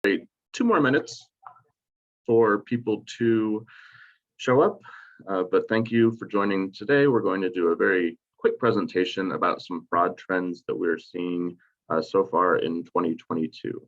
wait 2 more minutes for people to show up, but thank you for joining today. We're going to do a very quick presentation about some fraud trends that we're seeing so far in 2022.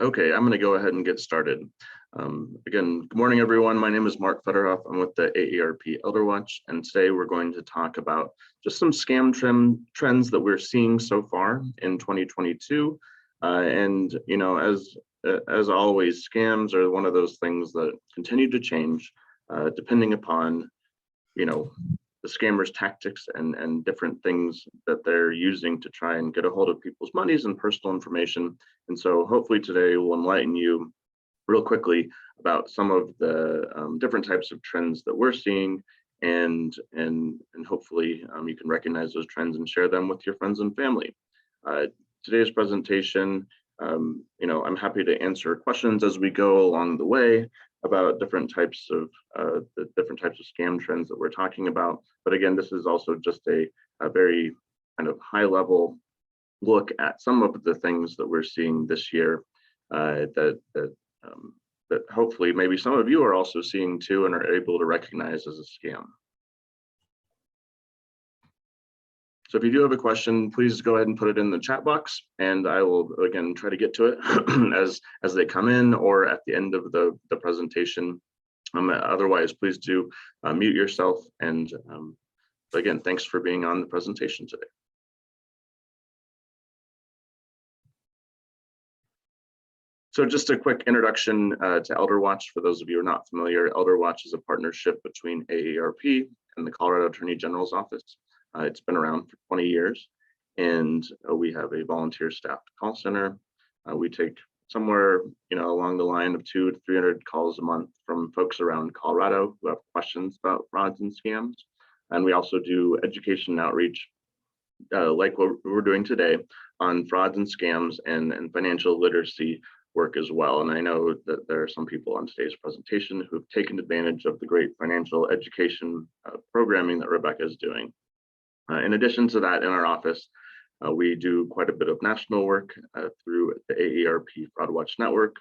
Okay, I'm going to go ahead and get started. Again, good morning, everyone. My name is Mark Federoff. I'm with the AARP ElderWatch, and today we're going to talk about just some scam trends that we're seeing so far in 2022. And you know, as always, scams are one of those things that continue to change, depending upon the scammers' tactics and different things that they're using to try and get a hold of people's monies and personal information. And so hopefully today will enlighten you real quickly about some of the different types of trends that we're seeing, and hopefully you can recognize those trends and share them with your friends and family. Today's presentation, I'm happy to answer questions as we go along the way about different types of scam trends that we're talking about. But again, this is also just a very kind of high level look at some of the things that we're seeing this year that hopefully maybe some of you are also seeing too and are able to recognize as a scam. So if you do have a question, please go ahead and put it in the chat box, and I will again try to get to it as they come in or at the end of the presentation. Otherwise, please do mute yourself. And again, thanks for being on the presentation today. So just a quick introduction to ElderWatch. For those of you who are not familiar, ElderWatch is a partnership between AARP and the Colorado Attorney General's Office. It's been around for 20 years, and we have a volunteer staffed call center. We take somewhere, along the line of 200 to 300 calls a month from folks around Colorado who have questions about frauds and scams. And we also do education and outreach, like what we're doing today, on frauds and scams and financial literacy work as well. And I know that there are some people on today's presentation who've taken advantage of the great financial education programming that Rebecca is doing. In addition to that, in our office, we do quite a bit of national work through the AARP FraudWatch Network.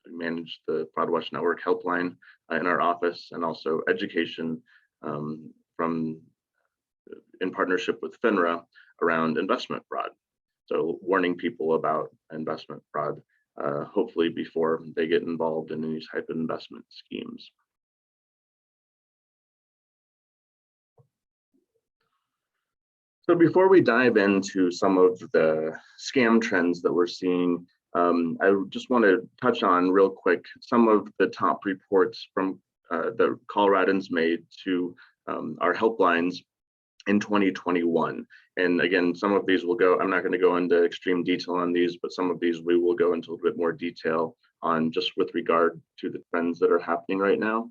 We manage the FraudWatch Network helpline in our office, and also education in partnership with FINRA around investment fraud. So warning people about investment fraud, hopefully before they get involved in any type of investment schemes. So before we dive into some of the scam trends that we're seeing, I just want to touch on real quick some of the top reports from the Coloradans made to our helplines in 2021. And again, some of these I'm not going to go into extreme detail on these, but some of these we will go into a little bit more detail on, just with regard to the trends that are happening right now.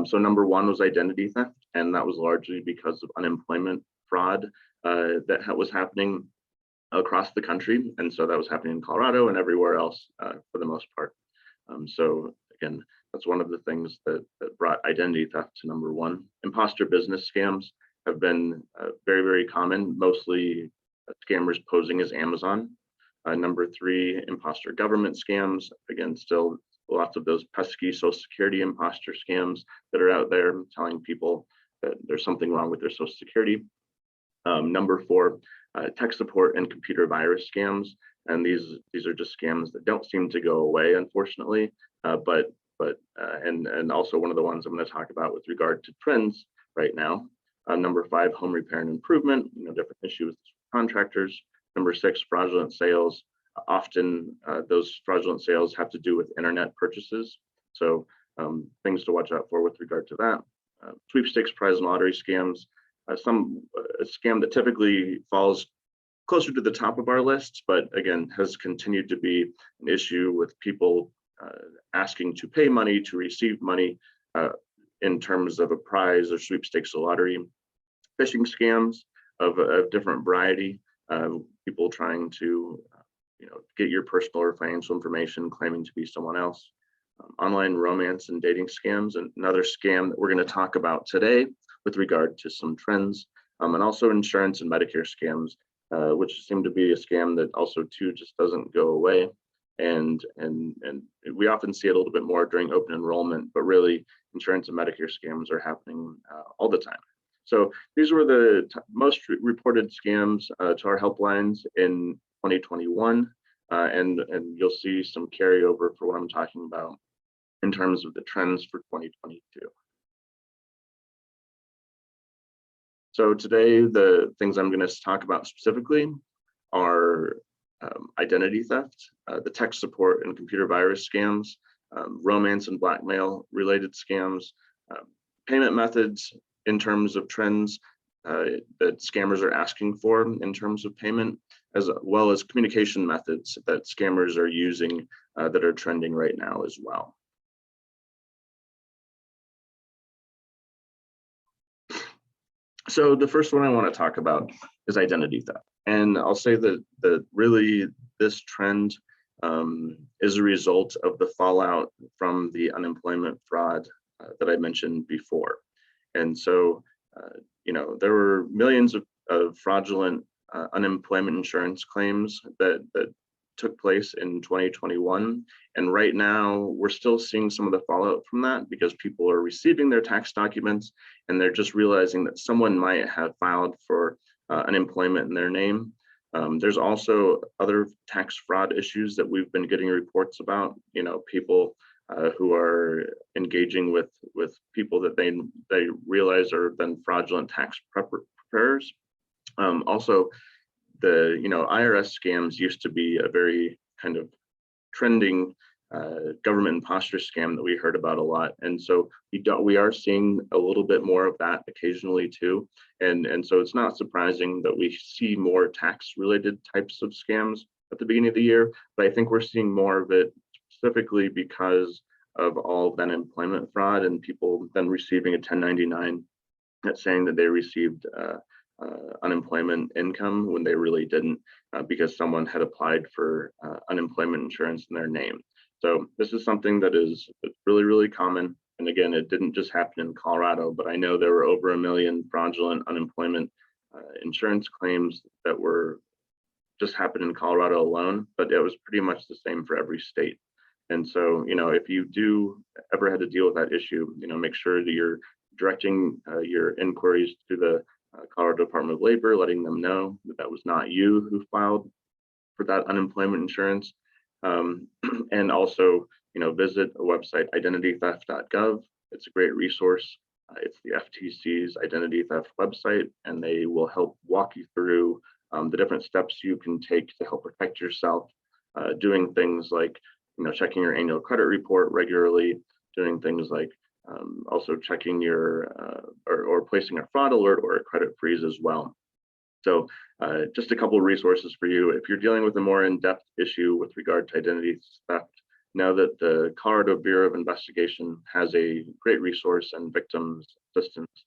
So number one was identity theft, and that was largely because of unemployment fraud that was happening across the country. And so that was happening in Colorado and everywhere else for the most part. So again, that's one of the things that brought identity theft to number one. Imposter business scams have been very, very common, mostly scammers posing as Amazon. Number three, imposter government scams. Again, still lots of those pesky Social Security imposter scams that are out there telling people that there's something wrong with their Social Security. Number four, tech support and computer virus scams, and these are just scams that don't seem to go away, unfortunately. And also one of the ones I'm going to talk about with regard to trends right now. Number five, home repair and improvement. Different issues with contractors. Number six, fraudulent sales. Often those fraudulent sales have to do with internet purchases, so things to watch out for with regard to that. sweepstakes, prize, and lottery scams. A scam that typically falls closer to the top of our lists, but again, has continued to be an issue with people asking to pay money to receive money in terms of a prize or sweepstakes or lottery. Phishing scams of a different variety, people trying to get your personal or financial information, claiming to be someone else. Online romance and dating scams, and another scam that we're going to talk about today with regard to some trends, and also insurance and Medicare scams, which seem to be a scam that also too just doesn't go away. And we often see it a little bit more during open enrollment, but really insurance and Medicare scams are happening all the time. So these were the most reported scams to our helplines in 2021, and you'll see some carryover for what I'm talking about in terms of the trends for 2022. So today, the things I'm going to talk about specifically are identity theft, the tech support and computer virus scams, romance and blackmail related scams, payment methods in terms of trends that scammers are asking for in terms of payment, as well as communication methods that scammers are using that are trending right now as well. So the first one I want to talk about is identity theft. And I'll say that really this trend is a result of the fallout from the unemployment fraud that I mentioned before. And so, there were millions of fraudulent unemployment insurance claims that took place in 2021. And right now, we're still seeing some of the fallout from that because people are receiving their tax documents and they're just realizing that someone might have filed for unemployment in their name. There's also other tax fraud issues that we've been getting reports about, people who are engaging with people that they realize are then fraudulent tax preparers. Also, the IRS scams used to be a very kind of trending government imposter scam that we heard about a lot, and so we are seeing a little bit more of that occasionally too, and so it's not surprising that we see more tax related types of scams at the beginning of the year, but I think we're seeing more of it specifically because of all of that employment fraud and people then receiving a 1099 that's saying that they received unemployment income when they really didn't, because someone had applied for unemployment insurance in their name. So this is something that is really, really common. And again, it didn't just happen in Colorado, but I know there were over 1 million fraudulent unemployment insurance claims that were just happened in Colorado alone, but it was pretty much the same for every state. And so, if you do ever had to deal with that issue, make sure that you're directing your inquiries to the Colorado Department of Labor, letting them know that that was not you who filed for that unemployment insurance. And also, visit a website, identitytheft.gov. It's a great resource. It's the FTC's identity theft website, and they will help walk you through the different steps you can take to help protect yourself, doing things like checking your annual credit report regularly, doing things like also checking your or placing a fraud alert or a credit freeze as well. So just a couple of resources for you. If you're dealing with a more in-depth issue with regard to identity theft, know that the Colorado Bureau of Investigation has a great resource and victims assistance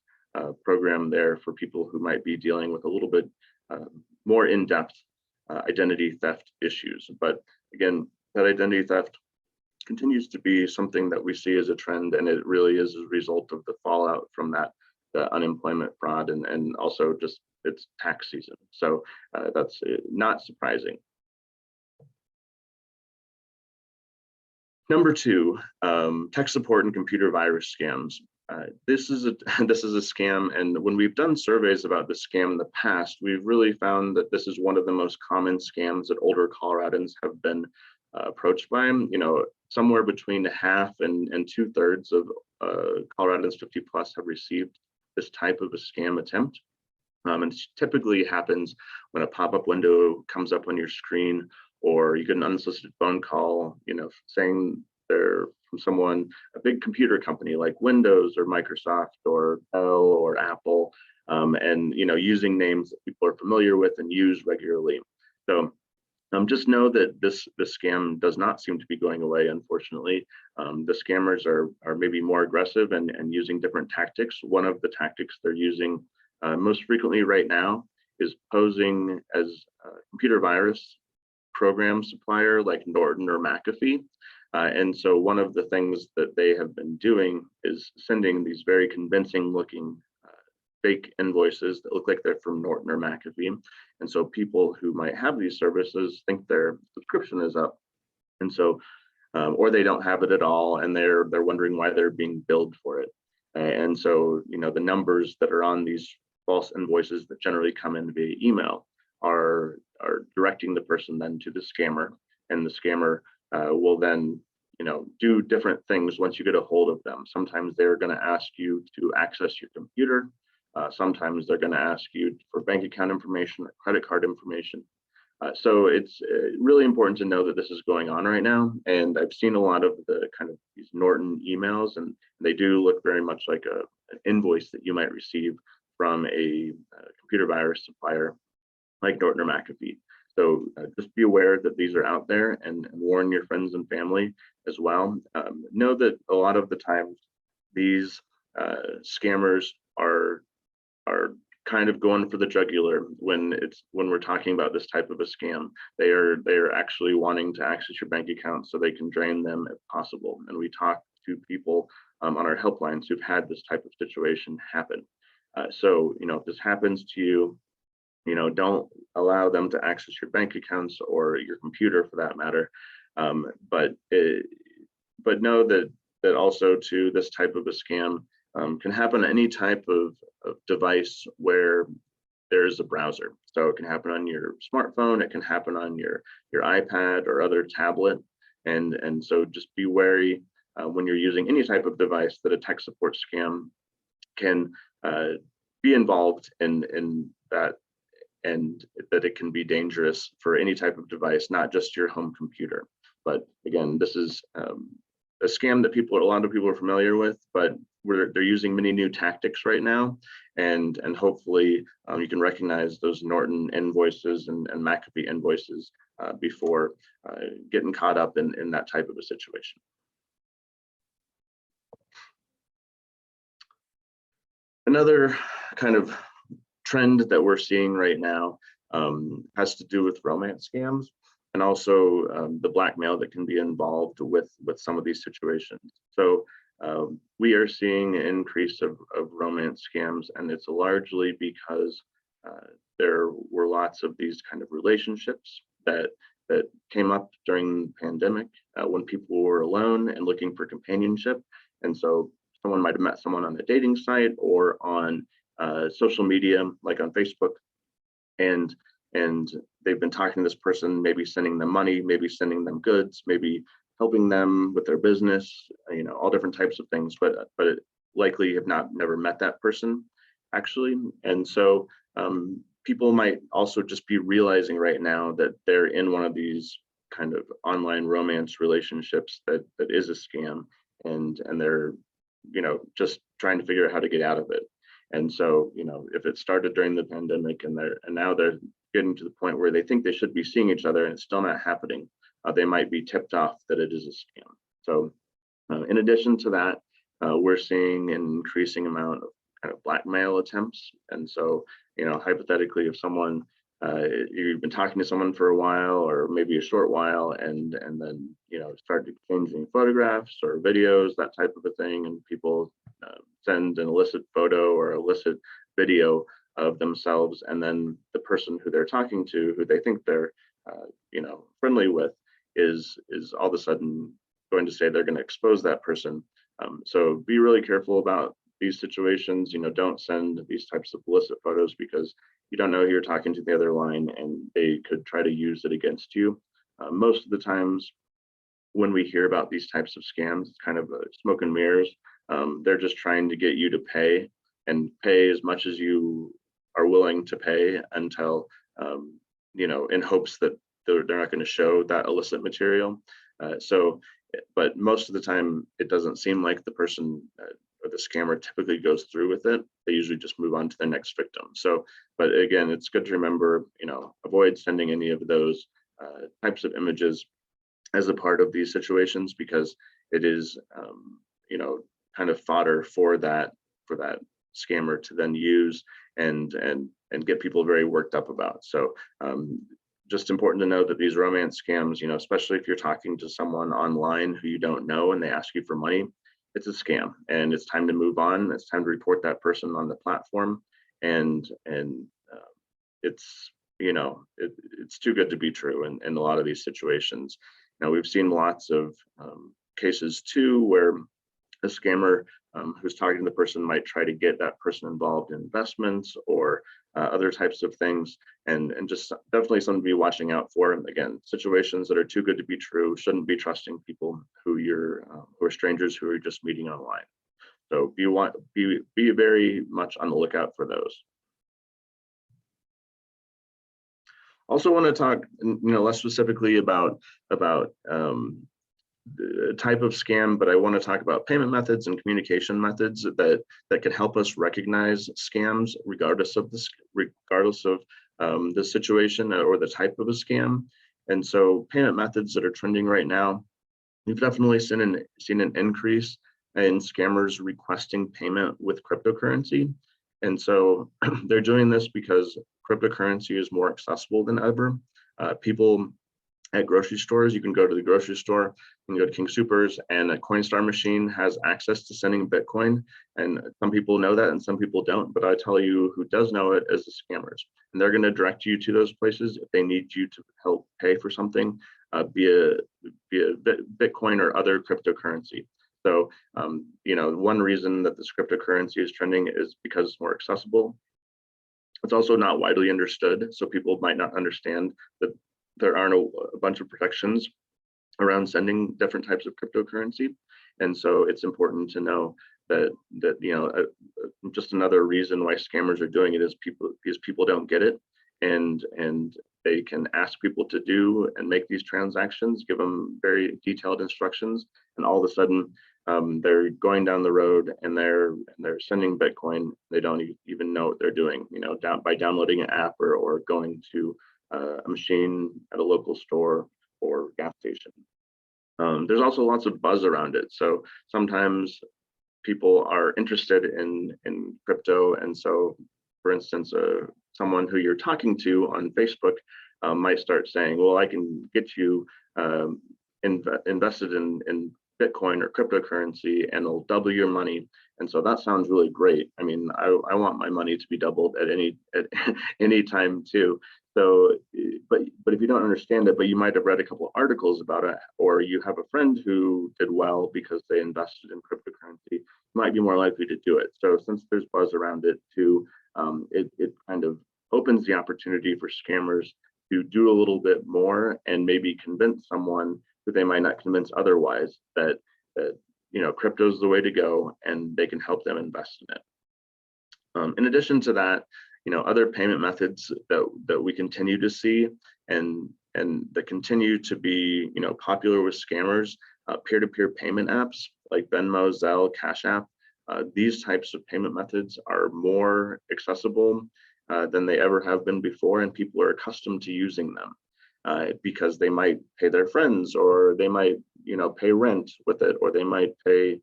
program there for people who might be dealing with a little bit more in-depth identity theft issues. But again, that identity theft continues to be something that we see as a trend, and it really is a result of the fallout from the unemployment fraud and also just it's tax season. So that's not surprising. Number two, tech support and computer virus scams. This is a scam, and when we've done surveys about this scam in the past, we've really found that this is one of the most common scams that older Coloradans have been approached by. Somewhere between half and 2/3 of Coloradans 50 plus have received this type of a scam attempt. And it typically happens when a pop-up window comes up on your screen, or you get an unsolicited phone call, saying they're from someone, a big computer company like Windows or Microsoft or Dell or Apple, and using names that people are familiar with and use regularly. So just know that this scam does not seem to be going away, unfortunately. The scammers are maybe more aggressive and using different tactics. One of the tactics they're using most frequently right now is posing as a computer virus program supplier like Norton or McAfee. And so one of the things that they have been doing is sending these very convincing looking fake invoices that look like they're from Norton or McAfee. And so people who might have these services think their subscription is up. And so, or they don't have it at all, and they're wondering why they're being billed for it. And so, the numbers that are on these false invoices that generally come in via email are directing the person then to the scammer, and the scammer will then do different things once you get a hold of them. Sometimes they're going to ask you to access your computer. Sometimes they're going to ask you for bank account information or credit card information. So it's really important to know that this is going on right now. And I've seen a lot of the kind of these Norton emails, and they do look very much like an invoice that you might receive from a computer virus supplier like Norton or McAfee. So just be aware that these are out there, and warn your friends and family as well. Know that a lot of the times these scammers are kind of going for the jugular when we're talking about this type of a scam. They are actually wanting to access your bank account so they can drain them if possible. And we talk to people on our helplines who've had this type of situation happen. So if this happens to you, don't allow them to access your bank accounts or your computer for that matter. But know that also too, this type of a scam can happen on any type of device where there's a browser. So it can happen on your smartphone, it can happen on your iPad or other tablet. And so just be wary when you're using any type of device that a tech support scam can be involved in that, and that it can be dangerous for any type of device, not just your home computer. But again, this is a scam that a lot of people are familiar with, but they're using many new tactics right now, and hopefully you can recognize those Norton invoices and McAfee invoices before getting caught up in that type of a situation. Another kind of trend that we're seeing right now has to do with romance scams, and also the blackmail that can be involved with some of these situations. So we are seeing an increase of romance scams, and it's largely because there were lots of these kind of relationships that came up during the pandemic when people were alone and looking for companionship. And so someone might have met someone on a dating site or on social media, like on Facebook, and they've been talking to this person, maybe sending them money, maybe sending them goods, maybe helping them with their business, all different types of things, but likely have never met that person actually. And so people might also just be realizing right now that they're in one of these kind of online romance relationships that is a scam, and they're just trying to figure out how to get out of it. And so if it started during the pandemic and now they're getting to the point where they think they should be seeing each other and it's still not happening, they might be tipped off that it is a scam. So in addition to that, we're seeing an increasing amount of kind of blackmail attempts. And so hypothetically, if someone you've been talking to someone for a while or maybe a short while, and then start exchanging photographs or videos, that type of a thing, and people send an illicit photo or illicit video of themselves, and then the person who they're talking to, who they think they're friendly with, is all of a sudden going to say they're going to expose that person. So be really careful about these situations. Don't send these types of illicit photos, because you don't know who you're talking to the other line, and they could try to use it against you. Most of the times when we hear about these types of scams, it's kind of smoke and mirrors. They're just trying to get you to pay, and pay as much as you are willing to pay until, in hopes that they're not going to show that illicit material. So but most of the time it doesn't seem like the person or the scammer typically goes through with it. They usually just move on to their next victim. So, but again, it's good to remember, avoid sending any of those types of images as a part of these situations, because it is, kind of fodder for that scammer to then use and get people very worked up about. So just important to know that these romance scams, especially if you're talking to someone online who you don't know and they ask you for money, it's a scam, and it's time to move on. It's time to report that person on the platform, and it's it's too good to be true in a lot of these situations. Now, we've seen lots of cases too where a scammer who's talking to the person might try to get that person involved in investments or other types of things, and just definitely something to be watching out for. And again, situations that are too good to be true. Shouldn't be trusting people who are strangers who are just meeting online. So be very much on the lookout for those. Also want to talk, less specifically about the type of scam, but I want to talk about payment methods and communication methods that can help us recognize scams regardless of the situation or the type of a scam. And so payment methods that are trending right now, we've definitely seen an increase in scammers requesting payment with cryptocurrency. And so they're doing this because cryptocurrency is more accessible than ever. People at grocery stores, you can go to the grocery store, you can go to King Soopers, and a Coinstar machine has access to sending Bitcoin. And some people know that and some people don't, but I tell you who does know it is the scammers. And they're going to direct you to those places if they need you to help pay for something via Bitcoin or other cryptocurrency. So, one reason that this cryptocurrency is trending is because it's more accessible. It's also not widely understood, so people might not understand that there aren't a bunch of protections around sending different types of cryptocurrency. And so it's important to know that just another reason why scammers are doing it is people don't get it, and they can ask people to do and make these transactions, give them very detailed instructions, and all of a sudden they're going down the road and they're sending Bitcoin. They don't even know what they're doing, by downloading an app or going to a machine at a local store or gas station. There's also lots of buzz around it. So sometimes people are interested in crypto, and so, for instance, someone who you're talking to on Facebook might start saying, "Well, I can get you invested in Bitcoin or cryptocurrency, and it'll double your money." And so that sounds really great. I mean, I want my money to be doubled at any time too. So, but if you don't understand it, but you might have read a couple of articles about it, or you have a friend who did well because they invested in cryptocurrency, you might be more likely to do it. So since there's buzz around it too, it kind of opens the opportunity for scammers to do a little bit more and maybe convince someone who they might not convince otherwise that crypto is the way to go, and they can help them invest in it. In addition to that, other payment methods that we continue to see and that continue to be popular with scammers, peer-to-peer payment apps like Venmo, Zelle, Cash App. These types of payment methods are more accessible than they ever have been before, and people are accustomed to using them because they might pay their friends, or they might pay rent with it, or they might pay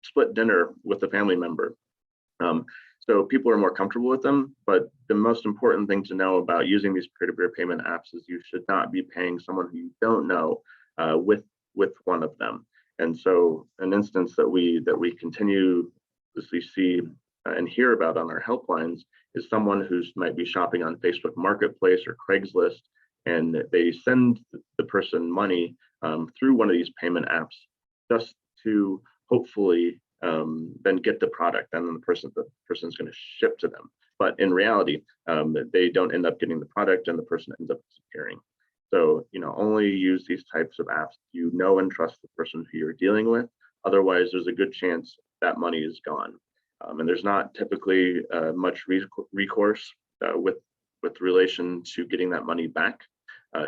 split dinner with a family member. So people are more comfortable with them, but the most important thing to know about using these peer-to-peer payment apps is you should not be paying someone who you don't know with one of them. And so an instance that we continuously see and hear about on our helplines is someone who might be shopping on Facebook Marketplace or Craigslist, and they send the person money through one of these payment apps just to hopefully then get the product, and then the person's going to ship to them. But in reality, they don't end up getting the product, and the person ends up disappearing. So only use these types of apps you know and trust the person who you're dealing with. Otherwise, there's a good chance that money is gone, and there's not typically much recourse with relation to getting that money back.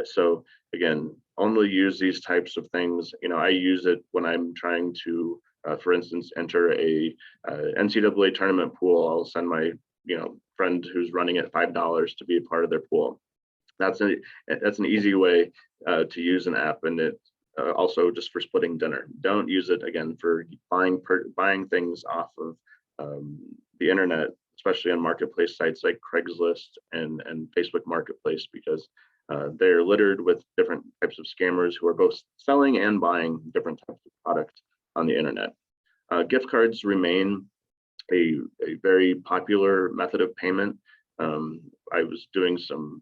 So again, only use these types of things. I use it when I'm trying to, for instance, enter a NCAA tournament pool. I'll send my friend who's running it $5 to be a part of their pool. That's an easy way to use an app, and it also just for splitting dinner. Don't use it again for buying things off of the internet, especially on marketplace sites like Craigslist and Facebook Marketplace, because they're littered with different types of scammers who are both selling and buying different types of products on the internet. Gift cards remain a very popular method of payment. I was doing some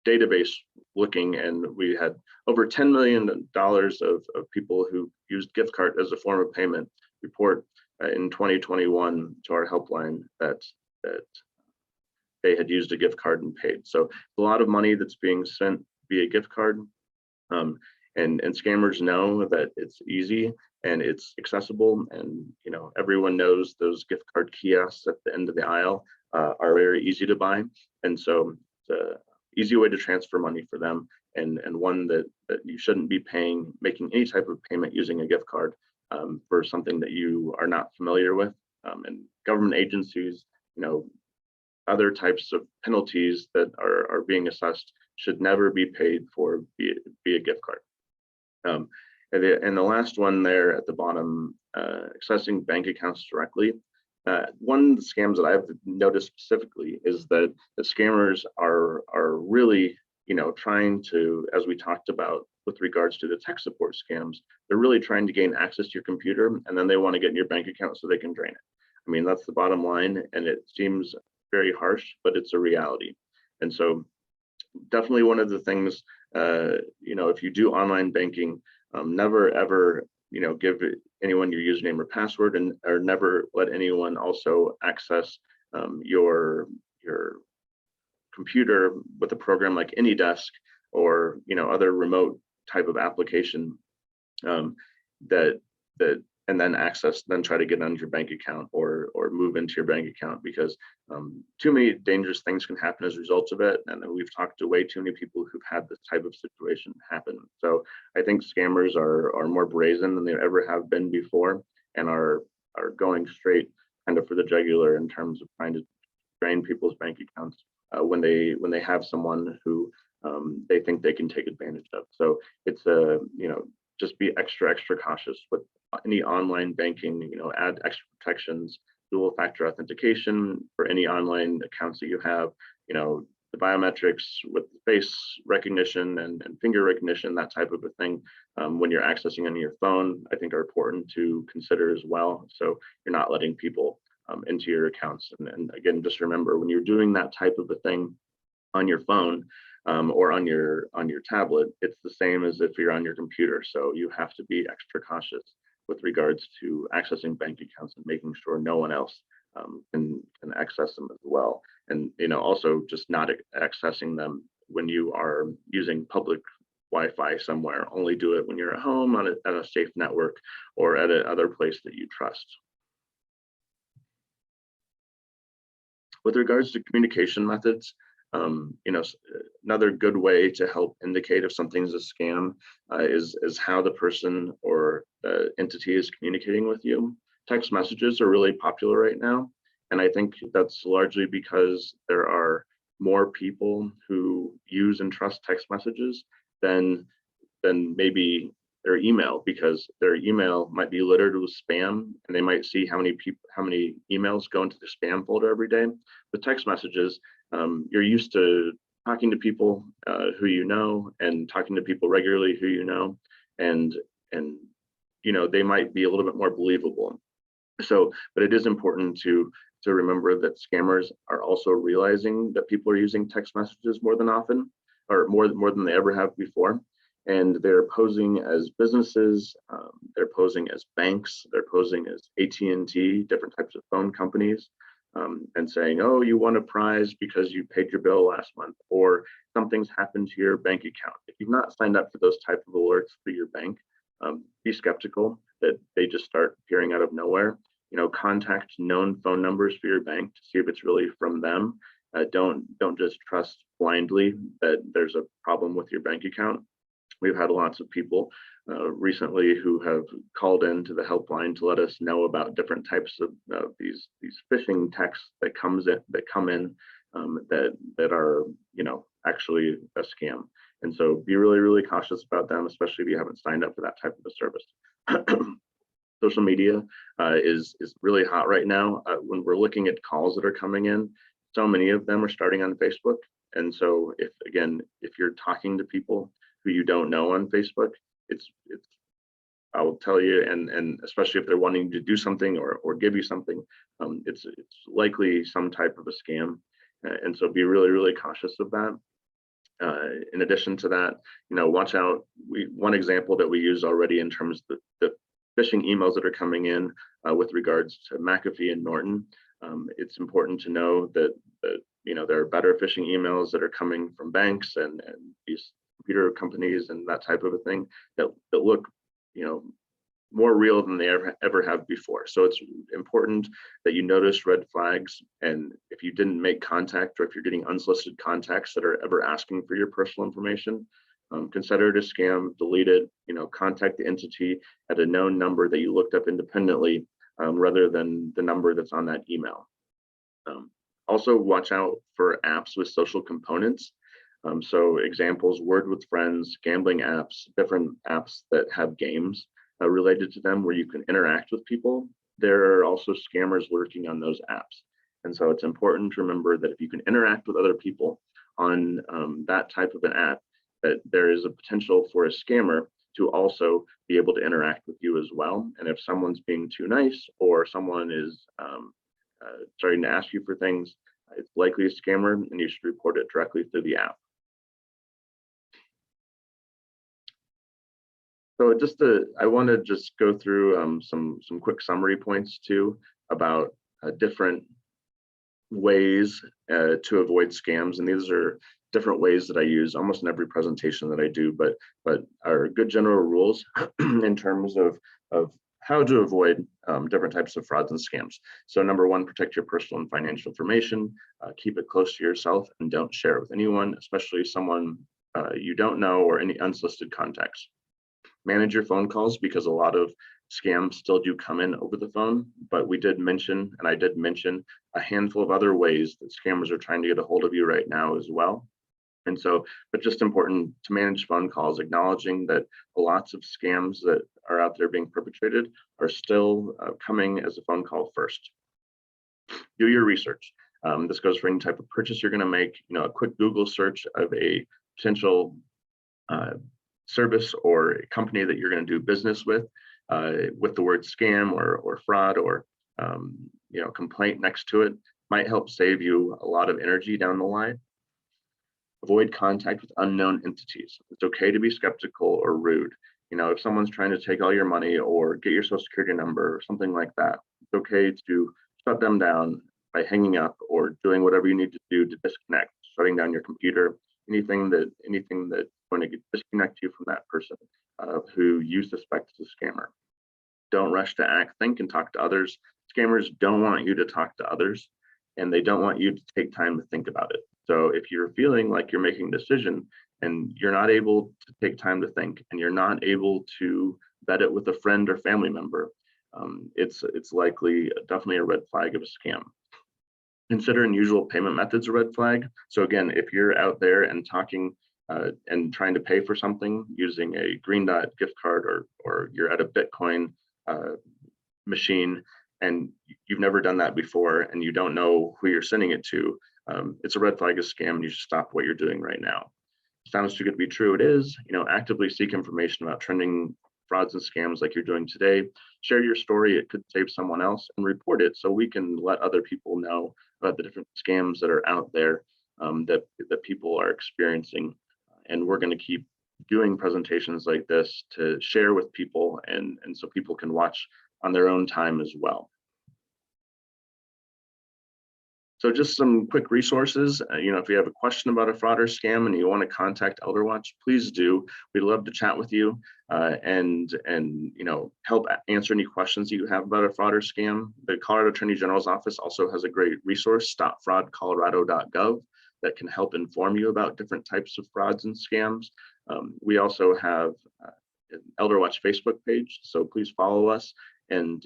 database looking, and we had over $10 million of people who used gift card as a form of payment report in 2021 to our helpline that they had used a gift card and paid. So a lot of money that's being sent via gift card, and scammers know that it's easy and it's accessible, and everyone knows those gift card kiosks at the end of the aisle are very easy to buy, and so it's easy way to transfer money for them, and one that you shouldn't be making any type of payment using a gift card for something that you are not familiar with. And government agencies, other types of penalties that are being assessed should never be paid for via gift card. And the last one there at the bottom, accessing bank accounts directly. One of the scams that I've noticed specifically is that the scammers are really, trying to, as we talked about with regards to the tech support scams, they're really trying to gain access to your computer, and then they want to get in your bank account so they can drain it. I mean, that's the bottom line, and it seems very harsh, but it's a reality. And so definitely one of the things, if you do online banking, never ever give anyone your username or password, or never let anyone also access your computer with a program like AnyDesk or other remote type of application that and then try to get on your bank account or move into your bank account, because too many dangerous things can happen as a result of it. And then we've talked to way too many people who've had this type of situation happen. So I think scammers are more brazen than they ever have been before, and are going straight kind of for the jugular in terms of trying to drain people's bank accounts when they have someone who they think they can take advantage of. So it's just be extra cautious with any online banking. Add extra protections, dual factor authentication for any online accounts that you have. The biometrics with face recognition and finger recognition, that type of a thing, when you're accessing on your phone, I think are important to consider as well. So you're not letting people into your accounts. And again, just remember, when you're doing that type of a thing on your phone, or on your tablet, it's the same as if you're on your computer. So you have to be extra cautious with regards to accessing bank accounts and making sure no one else can access them as well. And also just not accessing them when you are using public Wi-Fi somewhere. Only do it when you're at home at a safe network or at another place that you trust. With regards to communication methods, another good way to help indicate if something's a scam is how the person or the entity is communicating with you. Text messages are really popular right now, and I think that's largely because there are more people who use and trust text messages than maybe their email, because their email might be littered with spam, and they might see how many emails go into the spam folder every day. With text messages, you're used to talking to people who you know, and talking to people regularly who you know, and they might be a little bit more believable. So, but it is important to remember that scammers are also realizing that people are using text messages more than often, or more than they ever have before. And they're posing as businesses, they're posing as banks, they're posing as AT&T, different types of phone companies, and saying, oh, you won a prize because you paid your bill last month, or something's happened to your bank account. If you've not signed up for those type of alerts for your bank, be skeptical that they just start appearing out of nowhere. Contact known phone numbers for your bank to see if it's really from them. Don't just trust blindly that there's a problem with your bank account. We've had lots of people recently who have called into the helpline to let us know about different types of these phishing texts that come in that are actually a scam. And so be really, really cautious about them, especially if you haven't signed up for that type of a service. Social media is really hot right now. When we're looking at calls that are coming in, so many of them are starting on Facebook. And so if you're talking to people who you don't know on Facebook, it's I will tell you, and especially if they're wanting to do something or give you something, it's likely some type of a scam. And so be really, really cautious of that. In addition to that, watch out. One example that we use already in terms of the phishing emails that are coming in with regards to McAfee and Norton. It's important to know that there are better phishing emails that are coming from banks and these computer companies and that type of a thing that look more real than they ever have before. So it's important that you notice red flags, and if you didn't make contact or if you're getting unsolicited contacts that are ever asking for your personal information, consider it a scam, delete it, contact the entity at a known number that you looked up independently rather than the number that's on that email. Also watch out for apps with social components. So examples, Word with Friends, gambling apps, different apps that have games related to them where you can interact with people. There are also scammers lurking on those apps. And so it's important to remember that if you can interact with other people on that type of an app, that there is a potential for a scammer to also be able to interact with you as well. And if someone's being too nice or someone is starting to ask you for things, it's likely a scammer and you should report it directly through the app. So I want to just go through some quick summary points too about different ways to avoid scams, and these are different ways that I use almost in every presentation that I do, but are good general rules in terms of how to avoid different types of frauds and scams. So number one, protect your personal and financial information. Keep it close to yourself and don't share it with anyone, especially someone you don't know or any unsolicited contacts. Manage your phone calls because a lot of scams still do come in over the phone, but I did mention a handful of other ways that scammers are trying to get a hold of you right now as well. And so, but just important to manage phone calls, acknowledging that lots of scams that are out there being perpetrated are still coming as a phone call first. Do your research. This goes for any type of purchase you're going to make. A quick Google search of a potential service or a company that you're going to do business with the word scam or fraud or complaint next to it might help save you a lot of energy down the line. Avoid contact with unknown entities. It's okay to be skeptical or rude. If someone's trying to take all your money or get your social security number or something like that, it's okay to shut them down by hanging up or doing whatever you need to do to disconnect, shutting down your computer, anything that's going to disconnect you from that person who you suspect is a scammer. Don't rush to act, think, and talk to others. Scammers don't want you to talk to others, and they don't want you to take time to think about it. So if you're feeling like you're making a decision and you're not able to take time to think and you're not able to vet it with a friend or family member, it's likely definitely a red flag of a scam. Consider unusual payment methods a red flag. So again, if you're out there and talking and trying to pay for something using a Green Dot gift card or you're at a Bitcoin machine and you've never done that before and you don't know who you're sending it to, it's a red flag of scam and you should stop what you're doing right now. Sounds too good to be true. It is. Actively seek information about trending frauds and scams like you're doing today. Share your story. It could save someone else, and report it so we can let other people know about the different scams that are out there that people are experiencing. And we're going to keep doing presentations like this to share with people and so people can watch on their own time as well. So just some quick resources. If you have a question about a fraud or scam and you want to contact ElderWatch, please do. We'd love to chat with you and help answer any questions you have about a fraud or scam. The Colorado Attorney General's office also has a great resource, stopfraudcolorado.gov, that can help inform you about different types of frauds and scams. We also have an ElderWatch Facebook page, so please follow us. And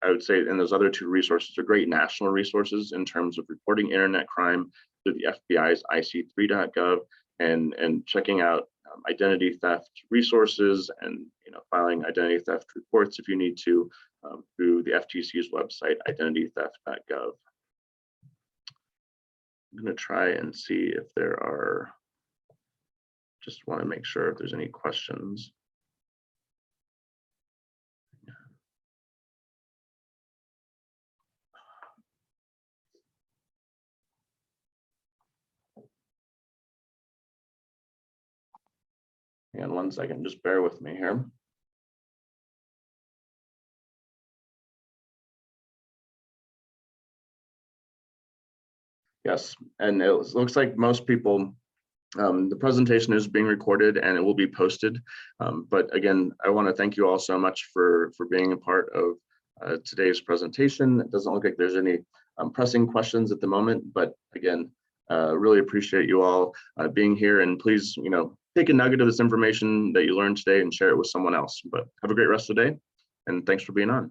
I would say, and those other two resources are great national resources in terms of reporting internet crime through the FBI's IC3.gov and checking out identity theft resources and filing identity theft reports if you need to through the FTC's website, identitytheft.gov. I'm going to try and see if there are, just want to make sure if there's any questions. And 1 second, just bear with me here. Yes, and it looks like most people, the presentation is being recorded and it will be posted. But again, I want to thank you all so much for being a part of today's presentation. It doesn't look like there's any pressing questions at the moment, but again, really appreciate you all being here, and please, take a nugget of this information that you learned today and share it with someone else. But have a great rest of the day, and thanks for being on.